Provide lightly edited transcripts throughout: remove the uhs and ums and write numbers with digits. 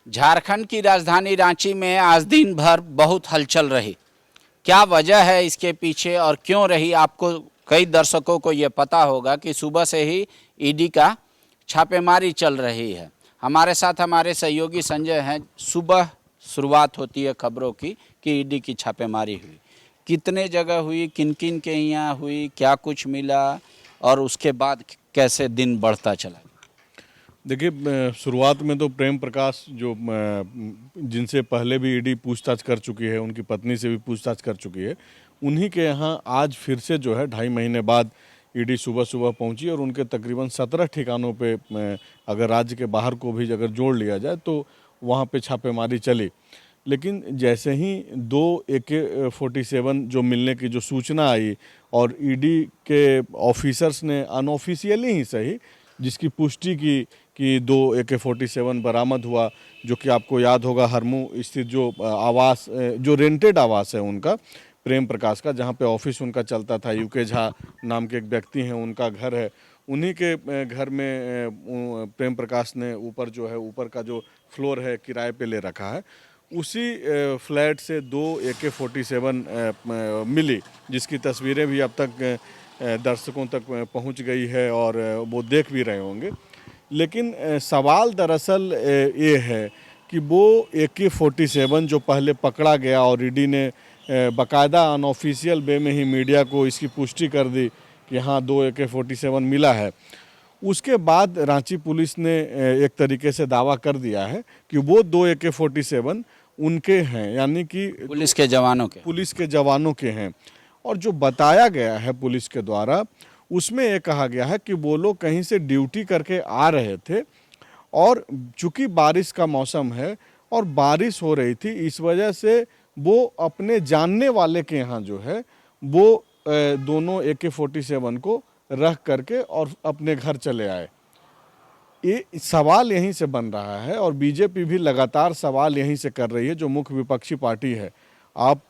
झारखंड की राजधानी रांची में आज दिन भर बहुत हलचल रही। क्या वजह है इसके पीछे और क्यों रही, आपको कई दर्शकों को ये पता होगा कि सुबह से ही ईडी का छापेमारी चल रही है। हमारे साथ हमारे सहयोगी संजय हैं। सुबह शुरुआत होती है खबरों की कि ईडी की छापेमारी हुई, कितने जगह हुई, किन किन के यहाँ हुई, क्या कुछ मिला और उसके बाद कैसे दिन बढ़ता चला। देखिए, शुरुआत में तो प्रेम प्रकाश जो जिनसे पहले भी ईडी पूछताछ कर चुकी है, उनकी पत्नी से भी पूछताछ कर चुकी है, उन्हीं के यहाँ आज फिर से जो है 2.5 महीने बाद ईडी सुबह सुबह पहुंची और उनके तकरीबन 17 ठिकानों पे, अगर राज्य के बाहर को भी अगर जोड़ लिया जाए तो वहाँ पे छापेमारी चली। लेकिन जैसे ही 2 AK-47 जो मिलने की जो सूचना आई और ईडी के ऑफिसर्स ने अनऑफिशियली ही सही जिसकी पुष्टि की कि 2 AK-47 बरामद हुआ, जो कि आपको याद होगा हरमू स्थित जो आवास, जो रेंटेड आवास है उनका, प्रेम प्रकाश का, जहां पे ऑफिस उनका चलता था, यूके झा नाम के एक व्यक्ति हैं, उनका घर है। उन्हीं के घर में प्रेम प्रकाश ने ऊपर जो है, ऊपर का जो फ्लोर है किराए पे ले रखा है। उसी फ्लैट से 2 AK-47 मिली, जिसकी तस्वीरें भी अब तक दर्शकों तक पहुंच गई है और वो देख भी रहे होंगे। लेकिन सवाल दरअसल ये है कि वो AK-47 जो पहले पकड़ा गया और ईडी ने बाकायदा अनऑफिशियल वे में ही मीडिया को इसकी पुष्टि कर दी कि हाँ 2 AK-47 मिला है, उसके बाद रांची पुलिस ने एक तरीके से दावा कर दिया है कि वो 2 AK-47 उनके हैं, यानी कि पुलिस के जवानों के हैं। और जो बताया गया है पुलिस के द्वारा, उसमें ये कहा गया है कि वो लोग कहीं से ड्यूटी करके आ रहे थे और चूंकि बारिश का मौसम है और बारिश हो रही थी, इस वजह से वो अपने जानने वाले के यहाँ जो है वो दोनों AK-47 को रख करके और अपने घर चले आए। ये सवाल यहीं से बन रहा है और बीजेपी भी लगातार सवाल यहीं से कर रही है, जो मुख्य विपक्षी पार्टी है। आप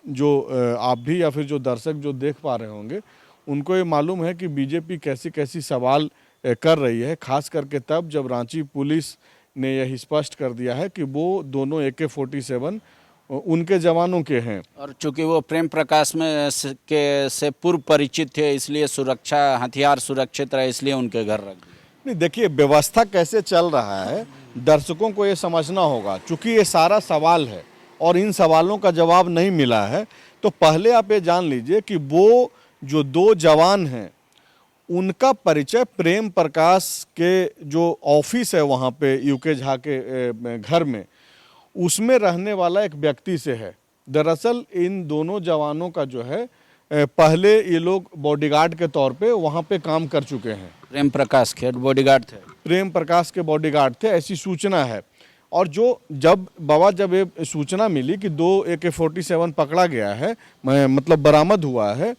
भी या फिर जो दर्शक जो देख पा रहे होंगे, उनको ये मालूम है कि बीजेपी कैसी कैसी सवाल कर रही है, खास करके तब जब रांची पुलिस ने यह स्पष्ट कर दिया है कि वो दोनों AK-47 उनके जवानों के हैं। और चूंकि वो प्रेम प्रकाश में से पूर्व परिचित थे, इसलिए सुरक्षा, हथियार सुरक्षित रहे, इसलिए उनके घर रख दिए। नहीं, देखिए व्यवस्था कैसे चल रहा है दर्शकों को ये समझना होगा। चूंकि ये सारा सवाल है और इन सवालों का जवाब नहीं मिला है, तो पहले आप ये जान लीजिए कि वो जो 2 जवान हैं उनका परिचय प्रेम प्रकाश के जो ऑफिस है वहाँ पे यूके झा के घर में, उसमें रहने वाला एक व्यक्ति से है। दरअसल इन दोनों जवानों का जो है पहले ये लोग बॉडीगार्ड के तौर पे वहाँ पे काम कर चुके हैं। प्रेम प्रकाश के बॉडीगार्ड थे। प्रेम प्रकाश के बॉडीगार्ड थे, ऐसी सूचना है। और जब ये सूचना मिली कि 2 AK-47 पकड़ा गया है, मतलब बरामद हुआ है,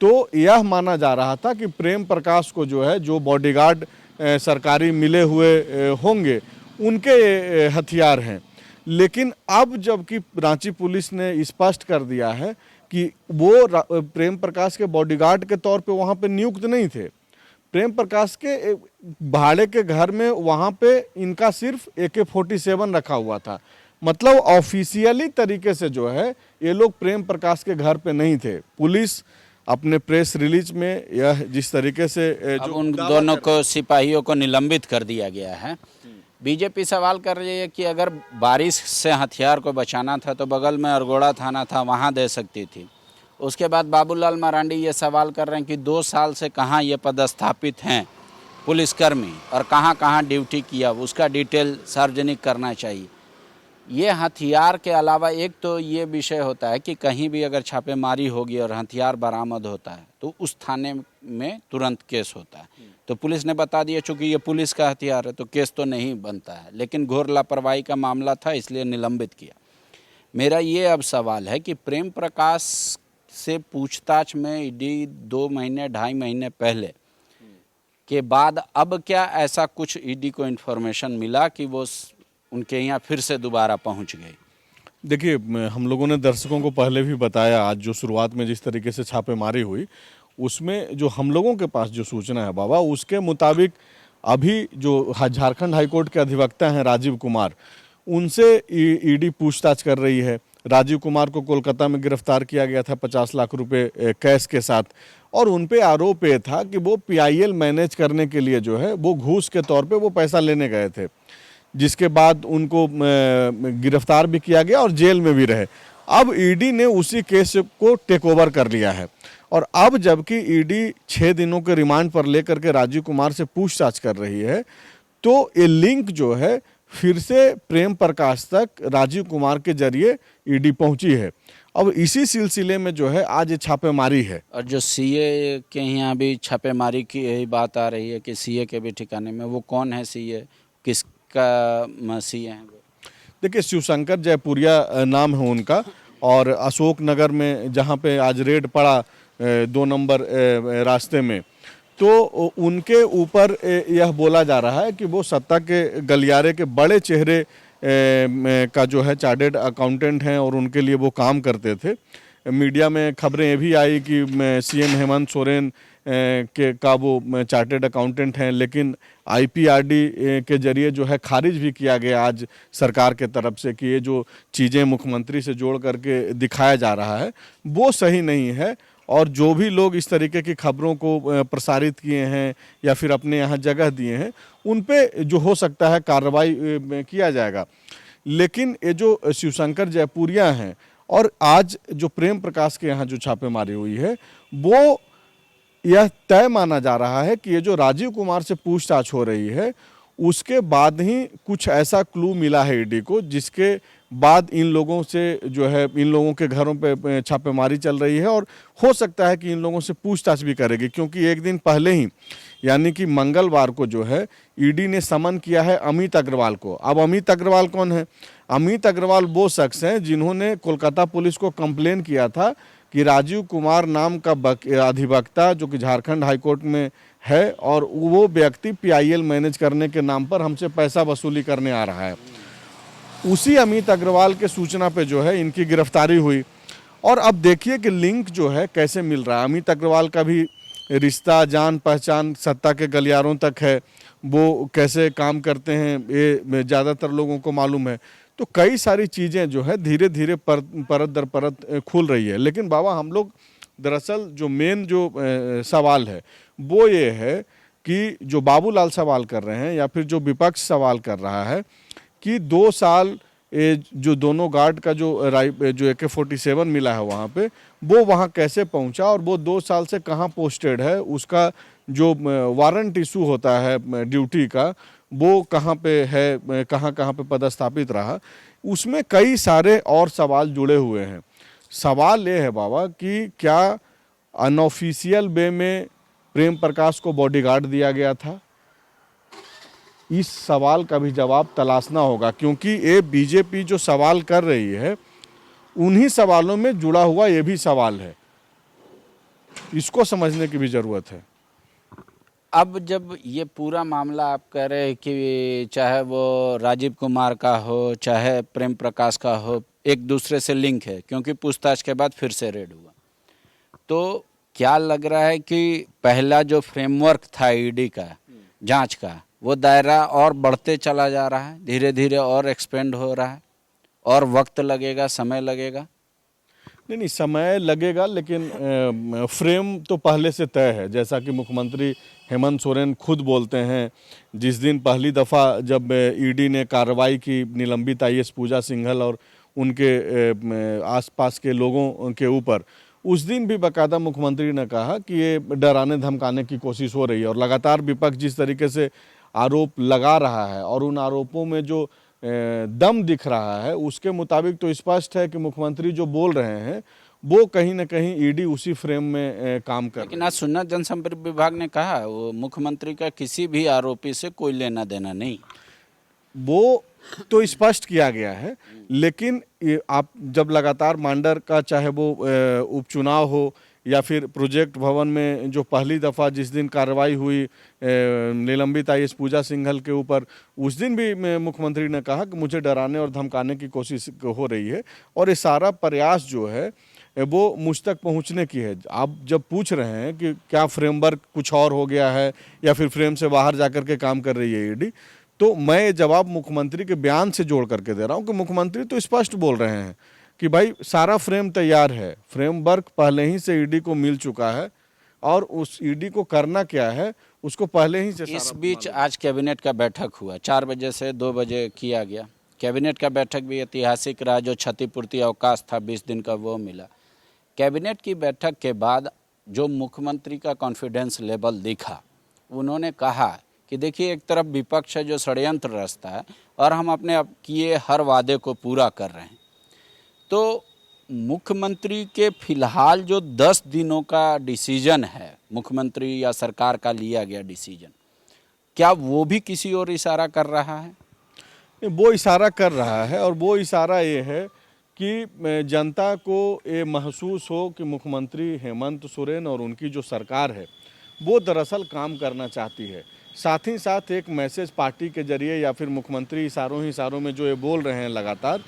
तो यह माना जा रहा था कि प्रेम प्रकाश को जो है, जो बॉडीगार्ड सरकारी मिले हुए होंगे, उनके हथियार हैं। लेकिन अब जबकि रांची पुलिस ने स्पष्ट कर दिया है कि वो प्रेम प्रकाश के बॉडीगार्ड के तौर पे वहाँ पे नियुक्त नहीं थे। प्रेम प्रकाश के भाड़े के घर में वहाँ पे इनका सिर्फ AK-47 रखा हुआ था। मतलब ऑफिशियली तरीके से जो है ये लोग प्रेम प्रकाश के घर पे नहीं थे। पुलिस अपने प्रेस रिलीज में यह जिस तरीके से अब उन दोनों को, सिपाहियों को निलंबित कर दिया गया है। बीजेपी सवाल कर रही है कि अगर बारिश से हथियार को बचाना था तो बगल में अरगोड़ा थाना था, वहाँ दे सकती थी। उसके बाद बाबूलाल मरांडी ये सवाल कर रहे हैं कि 2 साल से कहाँ ये पदस्थापित हैं पुलिसकर्मी और कहाँ कहाँ ड्यूटी किया, उसका डिटेल सार्वजनिक करना चाहिए। ये हथियार के अलावा एक तो ये विषय होता है कि कहीं भी अगर छापेमारी होगी और हथियार बरामद होता है तो उस थाने में तुरंत केस होता है। तो पुलिस ने बता दिया चूँकि ये पुलिस का हथियार है तो केस तो नहीं बनता है, लेकिन घोर लापरवाही का मामला था इसलिए निलंबित किया। मेरा ये अब सवाल है कि प्रेम प्रकाश से पूछताछ में ईडी 2 महीने 2.5 महीने पहले के बाद अब क्या ऐसा कुछ ईडी को इन्फॉर्मेशन मिला कि वो उनके यहाँ फिर से दोबारा पहुँच गई? देखिए, हम लोगों ने दर्शकों को पहले भी बताया, आज जो शुरुआत में जिस तरीके से छापेमारी हुई, उसमें जो हम लोगों के पास जो सूचना है बाबा, उसके मुताबिक अभी जो झारखंड हाईकोर्ट के अधिवक्ता हैं राजीव कुमार, उनसे ईडी पूछताछ कर रही है। राजीव कुमार को कोलकाता में गिरफ्तार किया गया था 50 लाख रुपए कैश के साथ, और उन पे आरोप ये था कि वो पीआईएल मैनेज करने के लिए जो है वो घूस के तौर पे वो पैसा लेने गए थे, जिसके बाद उनको गिरफ्तार भी किया गया और जेल में भी रहे। अब ईडी ने उसी केस को टेक ओवर कर लिया है, और अब जबकि ईडी 6 दिनों के रिमांड पर लेकर के राजीव कुमार से पूछताछ कर रही है, तो ये लिंक जो है फिर से प्रेम प्रकाश तक राजीव कुमार के जरिए ईडी पहुंची है। अब इसी सिलसिले में जो है आज ये छापेमारी है। और जो सीए के यहाँ भी छापेमारी की यही बात आ रही है कि सीए के भी ठिकाने में, वो कौन है सीए, किसका सीए है वो? देखिए, शिवशंकर जयपुरिया नाम है उनका, और अशोक नगर में जहाँ पे आज रेड पड़ा 2 नंबर रास्ते में, तो उनके ऊपर यह बोला जा रहा है कि वो सत्ता के गलियारे के बड़े चेहरे का जो है चार्टर्ड अकाउंटेंट हैं और उनके लिए वो काम करते थे। मीडिया में खबरें ये भी आई कि सीएम हेमंत सोरेन का वो चार्टर्ड अकाउंटेंट हैं, लेकिन आईपीआरडी के जरिए जो है खारिज भी किया गया आज सरकार के तरफ से कि ये जो चीज़ें मुख्यमंत्री से जोड़ करके दिखाया जा रहा है वो सही नहीं है, और जो भी लोग इस तरीके की खबरों को प्रसारित किए हैं या फिर अपने यहाँ जगह दिए हैं उन पे जो हो सकता है कार्रवाई किया जाएगा। लेकिन ये जो शिवशंकर जयपुरिया हैं और आज जो प्रेम प्रकाश के यहाँ जो छापेमारी हुई है, वो यह तय माना जा रहा है कि ये जो राजीव कुमार से पूछताछ हो रही है उसके बाद ही कुछ ऐसा क्लू मिला है ईडी को, जिसके बाद इन लोगों से जो है इन लोगों के घरों पे छापेमारी चल रही है, और हो सकता है कि इन लोगों से पूछताछ भी करेगी, क्योंकि एक दिन पहले ही यानी कि मंगलवार को जो है ईडी ने समन किया है अमित अग्रवाल को। अब अमित अग्रवाल कौन है? अमित अग्रवाल वो शख्स हैं जिन्होंने कोलकाता पुलिस को कंप्लेन किया था कि राजीव कुमार नाम का अधिवक्ता जो कि झारखंड हाईकोर्ट में है, और वो व्यक्ति पीआईएल मैनेज करने के नाम पर हमसे पैसा वसूली करने आ रहा है। उसी अमित अग्रवाल के सूचना पे जो है इनकी गिरफ्तारी हुई, और अब देखिए कि लिंक जो है कैसे मिल रहा है। अमित अग्रवाल का भी रिश्ता, जान पहचान सत्ता के गलियारों तक है, वो कैसे काम करते हैं ये ज़्यादातर लोगों को मालूम है। तो कई सारी चीज़ें जो है धीरे धीरे परत दर परत खुल रही है। लेकिन बाबा, हम लोग दरअसल जो मेन जो सवाल है वो ये है कि जो बाबूलाल सवाल कर रहे हैं या फिर जो विपक्ष सवाल कर रहा है कि 2 साल जो दोनों गार्ड का जो AK-47 मिला है वहाँ पे, वो वहाँ कैसे पहुँचा, और वो 2 साल से कहाँ पोस्टेड है, उसका जो वारंट इशू होता है ड्यूटी का वो कहाँ पे है, कहाँ कहाँ पे पदस्थापित रहा, उसमें कई सारे और सवाल जुड़े हुए हैं। सवाल ये है बाबा कि क्या अनऑफिशियल वे में प्रेम प्रकाश को बॉडीगार्ड दिया गया था? इस सवाल का भी जवाब तलाशना होगा, क्योंकि ये बीजेपी जो सवाल कर रही है उन्हीं सवालों में जुड़ा हुआ ये भी सवाल है, इसको समझने की भी ज़रूरत है। अब जब ये पूरा मामला आप कह रहे हैं कि चाहे वो राजीव कुमार का हो चाहे प्रेम प्रकाश का हो, एक दूसरे से लिंक है, क्योंकि पूछताछ के बाद फिर से रेड हुआ, तो क्या लग रहा है कि पहला जो फ्रेमवर्क था ईडी का जांच का, वो दायरा और बढ़ते चला जा रहा है, धीरे धीरे और एक्सपेंड हो रहा है, और वक्त लगेगा, समय लगेगा? नहीं, समय लगेगा, लेकिन फ्रेम तो पहले से तय है। जैसा कि मुख्यमंत्री हेमंत सोरेन खुद बोलते हैं, जिस दिन पहली दफ़ा जब ईडी ने कार्रवाई की निलंबित आईएएस पूजा सिंघल और उनके आसपास के लोगों के ऊपर, उस दिन भी बाकायदा मुख्यमंत्री ने कहा कि ये डराने धमकाने की कोशिश हो रही है, और लगातार विपक्ष जिस तरीके से आरोप लगा रहा है और उन आरोपों में जो दम दिख रहा है उसके मुताबिक तो स्पष्ट है कि मुख्यमंत्री जो बोल रहे हैं वो कहीं ना कहीं ईडी उसी फ्रेम में काम कर। लेकिन आज सूचना जनसंपर्क विभाग ने कहा वो मुख्यमंत्री का किसी भी आरोपी से कोई लेना देना नहीं, वो तो स्पष्ट किया गया है। लेकिन आप जब लगातार मांडर का चाहे वो उपचुनाव हो या फिर प्रोजेक्ट भवन में जो पहली दफ़ा जिस दिन कार्रवाई हुई निलंबित आईएएस पूजा सिंघल के ऊपर, उस दिन भी मुख्यमंत्री ने कहा कि मुझे डराने और धमकाने की कोशिश हो रही है, और ये सारा प्रयास जो है वो मुझ तक पहुंचने की है। आप जब पूछ रहे हैं कि क्या फ्रेमवर्क कुछ और हो गया है या फिर फ्रेम से बाहर जाकर के काम कर रही है ईडी, तो मैं ये जवाब मुख्यमंत्री के बयान से जोड़ करके दे रहा हूं कि मुख्यमंत्री तो स्पष्ट बोल रहे हैं कि भाई सारा फ्रेम तैयार है, फ्रेमवर्क पहले ही से ईडी को मिल चुका है और उस ईडी को करना क्या है उसको पहले ही से इस बीच आज कैबिनेट का बैठक हुआ, 4 बजे से 2 बजे किया गया। कैबिनेट का बैठक भी ऐतिहासिक रहा, जो क्षतिपूर्ति अवकाश था 20 दिन का वो मिला। कैबिनेट की बैठक के बाद जो मुख्यमंत्री का कॉन्फिडेंस लेवल दिखा, उन्होंने कहा कि देखिए एक तरफ विपक्ष है जो षड्यंत्र रचता है और हम अपने किए हर वादे को पूरा कर रहे हैं। तो मुख्यमंत्री के फिलहाल जो 10 दिनों का डिसीजन है, मुख्यमंत्री या सरकार का लिया गया डिसीजन, क्या वो भी किसी और इशारा कर रहा है? वो इशारा कर रहा है और वो इशारा ये है कि जनता को ये महसूस हो कि मुख्यमंत्री हेमंत सोरेन और उनकी जो सरकार है वो दरअसल काम करना चाहती है। साथ ही साथ एक मैसेज पार्टी के जरिए या फिर मुख्यमंत्री इशारों में जो ये बोल रहे हैं लगातार,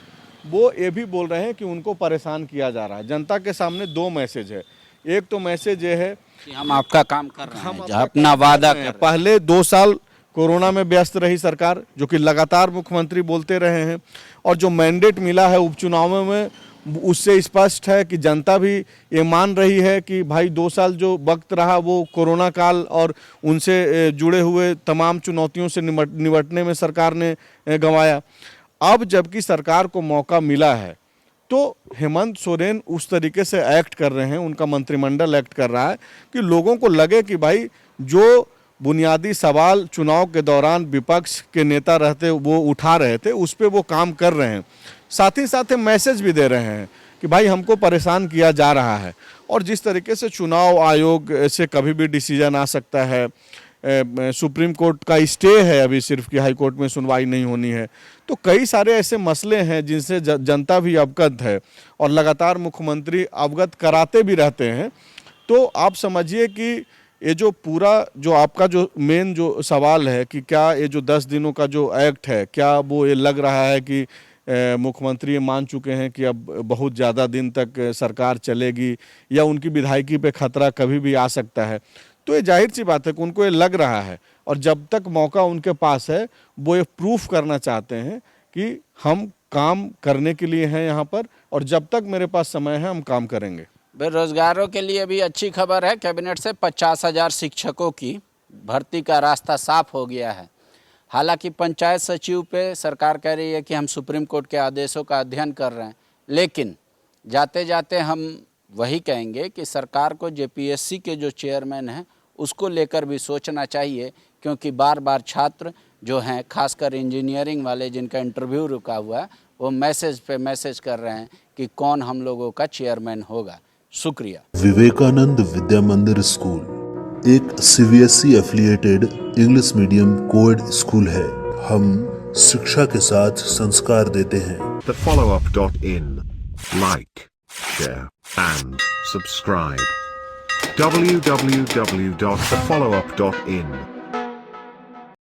वो ये भी बोल रहे हैं कि उनको परेशान किया जा रहा है। जनता के सामने 2 मैसेज है। एक तो मैसेज ये है कि हम आपका काम कर रहे हैं, अपना वादा कर रहे हैं। पहले 2 साल कोरोना में व्यस्त रही सरकार, जो कि लगातार मुख्यमंत्री बोलते रहे हैं, और जो मैंडेट मिला है उपचुनावों में उससे स्पष्ट है कि जनता भी ये मान रही है कि भाई 2 साल जो वक्त रहा वो कोरोना काल और उनसे जुड़े हुए तमाम चुनौतियों से निपटने में सरकार ने गंवाया। अब जबकि सरकार को मौका मिला है तो हेमंत सोरेन उस तरीके से एक्ट कर रहे हैं, उनका मंत्रिमंडल एक्ट कर रहा है कि लोगों को लगे कि भाई जो बुनियादी सवाल चुनाव के दौरान विपक्ष के नेता रहते वो उठा रहे थे उस पर वो काम कर रहे हैं। साथ ही साथ मैसेज भी दे रहे हैं कि भाई हमको परेशान किया जा रहा है। और जिस तरीके से चुनाव आयोग से कभी भी डिसीजन आ सकता है, सुप्रीम कोर्ट का स्टे है अभी सिर्फ कि हाई कोर्ट में सुनवाई नहीं होनी है, तो कई सारे ऐसे मसले हैं जिनसे जनता भी अवगत है और लगातार मुख्यमंत्री अवगत कराते भी रहते हैं। तो आप समझिए कि ये जो पूरा जो आपका जो मेन जो सवाल है कि क्या ये जो 10 दिनों का जो एक्ट है, क्या वो ये लग रहा है कि मुख्यमंत्री ये मान चुके हैं कि अब बहुत ज़्यादा दिन तक सरकार चलेगी या उनकी विधायकी पे खतरा कभी भी आ सकता है। तो ये जाहिर सी बात है कि उनको ये लग रहा है और जब तक मौका उनके पास है वो ये प्रूफ करना चाहते हैं कि हम काम करने के लिए हैं यहाँ पर और जब तक मेरे पास समय है हम काम करेंगे। बेरोजगारों के लिए भी अच्छी खबर है, कैबिनेट से 50,000 शिक्षकों की भर्ती का रास्ता साफ हो गया है। हालांकि पंचायत सचिव पे सरकार कह रही है कि हम सुप्रीम कोर्ट के आदेशों का अध्ययन कर रहे हैं, लेकिन जाते जाते हम वही कहेंगे कि सरकार को जेपीएससी के जो चेयरमैन हैं उसको लेकर भी सोचना चाहिए, क्योंकि बार बार छात्र जो हैं खासकर इंजीनियरिंग वाले जिनका इंटरव्यू रुका हुआ है वो मैसेज पे मैसेज कर रहे हैं कि कौन हम लोगों का चेयरमैन होगा। शुक्रिया। विवेकानंद विद्या मंदिर स्कूल एक CBSE affiliated English medium coed school है। हम शिक्षा के साथ संस्कार देते हैं। thefollowup.in like, share and subscribe. www.thefollowup.in